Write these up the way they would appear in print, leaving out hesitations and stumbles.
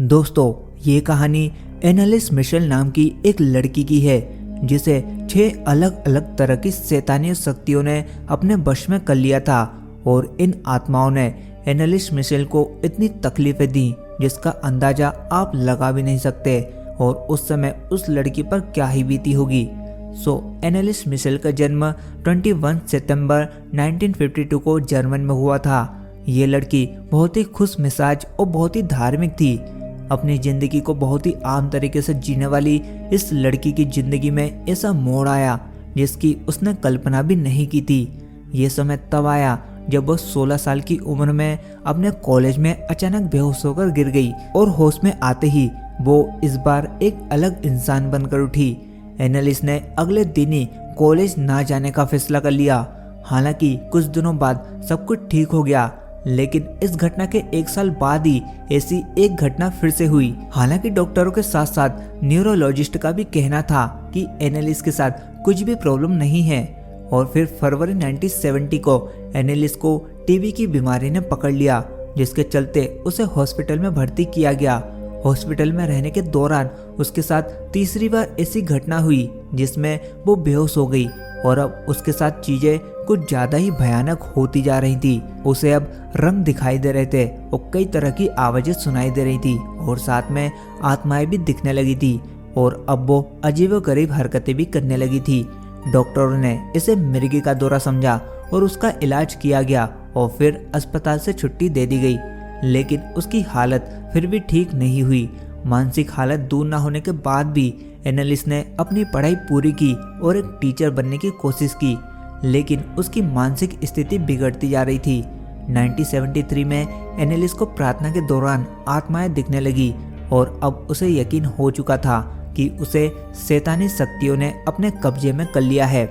दोस्तों, ये कहानी एनालिस मिशेल नाम की एक लड़की की है जिसे 6 अलग अलग तरह की शैतानी शक्तियों ने अपने वश में कर लिया था और इन आत्माओं ने एनालिस मिशेल को इतनी तकलीफें दी जिसका अंदाजा आप लगा भी नहीं सकते। और उस समय उस लड़की पर क्या ही बीती होगी। एनालिस मिशेल का जन्म 21 सितंबर 1952 को जर्मन में हुआ था। ये लड़की बहुत ही खुश मिजाज और बहुत ही धार्मिक थी। अपनी जिंदगी को बहुत ही आम तरीके से जीने वाली इस लड़की की जिंदगी में ऐसा मोड़ आया जिसकी उसने कल्पना भी नहीं की थी। ये समय तब आया जब वो 16 साल की उम्र में अपने कॉलेज में अचानक बेहोश होकर गिर गई और होश में आते ही वो इस बार एक अलग इंसान बनकर उठी। एनालिस ने अगले दिन ही कॉलेज ना जाने का फैसला कर लिया। हालांकि कुछ दिनों बाद सब कुछ ठीक हो गया, लेकिन इस घटना के 1 साल बाद ही ऐसी एक घटना फिर से हुई। हालांकि डॉक्टरों के साथ साथ न्यूरोलॉजिस्ट का भी कहना था कि एनालिस के साथ कुछ भी प्रॉब्लम नहीं है। और फिर फरवरी 1970 को एनालिस को टीबी की बीमारी ने पकड़ लिया, जिसके चलते उसे हॉस्पिटल में भर्ती किया गया। हॉस्पिटल में रहने के दौरान उसके साथ तीसरी बार ऐसी घटना हुई जिसमें वो बेहोश हो गई और अब उसके साथ चीजें कुछ ज्यादा ही भयानक होती जा रही थी। उसे अब रंग दिखाई दे रहे थे और कई तरह की आवाजें सुनाई दे रही थी और साथ में आत्माएं भी दिखने लगी थी और अब वो अजीबोगरीब हरकतें भी करने लगी थी। डॉक्टरों ने इसे मिर्गी का दौरा समझा और उसका इलाज किया गया और फिर अस्पताल से छुट्टी दे दी गई, लेकिन उसकी हालत फिर भी ठीक नहीं हुई। मानसिक हालत दूर न होने के बाद भी एनालिस ने अपनी पढ़ाई पूरी की और एक टीचर बनने की कोशिश की, लेकिन उसकी मानसिक स्थिति बिगड़ती जा रही थी। 1973 में एनालिस को प्रार्थना के दौरान आत्माएं दिखने लगी और अब उसे यकीन हो चुका था कि उसे शैतानी शक्तियों ने अपने कब्जे में कर लिया है।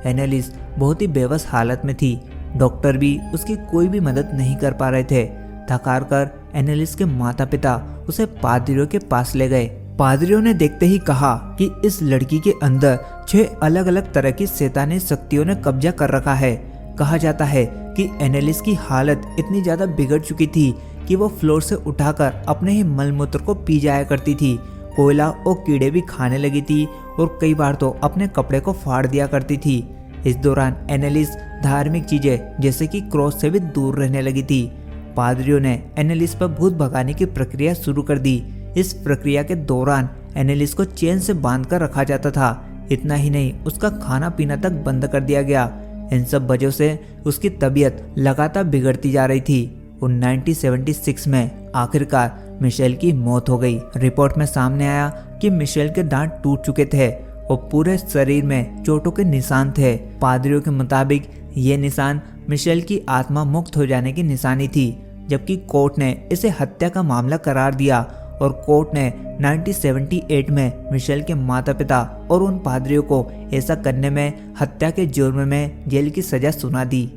एनालिस बहुत ही बेबस हालत में थी। डॉक्टर भी उसकी कोई भी मदद नहीं कर पा रहे थे। थकार कर एनालिस के माता पिता उसे पादरियों के पास ले गए। पादरियों ने देखते ही कहा कि इस लड़की के अंदर 6 अलग अलग तरह की शैतानी शक्तियों ने कब्जा कर रखा है। कहा जाता है कि एनालिस की हालत इतनी ज्यादा बिगड़ चुकी थी कि वो फ्लोर से उठाकर अपने ही मलमूत्र को पी जाया करती थी। कोयला और कीड़े भी खाने लगी थी और कई बार तो अपने कपड़े को फाड़ दिया करती थी। इस दौरान एनालिस धार्मिक चीजें जैसे कि क्रॉस से भी दूर रहने लगी थी। पादरियों ने एनालिस पर भूत भगाने की प्रक्रिया शुरू कर दी। इस प्रक्रिया के दौरान एनालिस को चेन से बांधकर रखा जाता था। इतना ही नहीं, उसका खाना पीना तक बंद कर दिया गया। इन सब वजहों से उसकी तबीयत लगातार बिगड़ती जा रही थी और 1976 में आखिरकार मिशेल की मौत हो गई। रिपोर्ट में सामने आया कि मिशेल के दांत टूट चुके थे और पूरे शरीर में चोटों के निशान थे। पादरियों के मुताबिक ये निशान मिशेल की आत्मा मुक्त हो जाने की निशानी थी, जबकि कोर्ट ने इसे हत्या का मामला करार दिया और कोर्ट ने 1978 में मिशेल के माता पिता और उन पादरियों को ऐसा करने में हत्या के जुर्म में जेल की सजा सुना दी।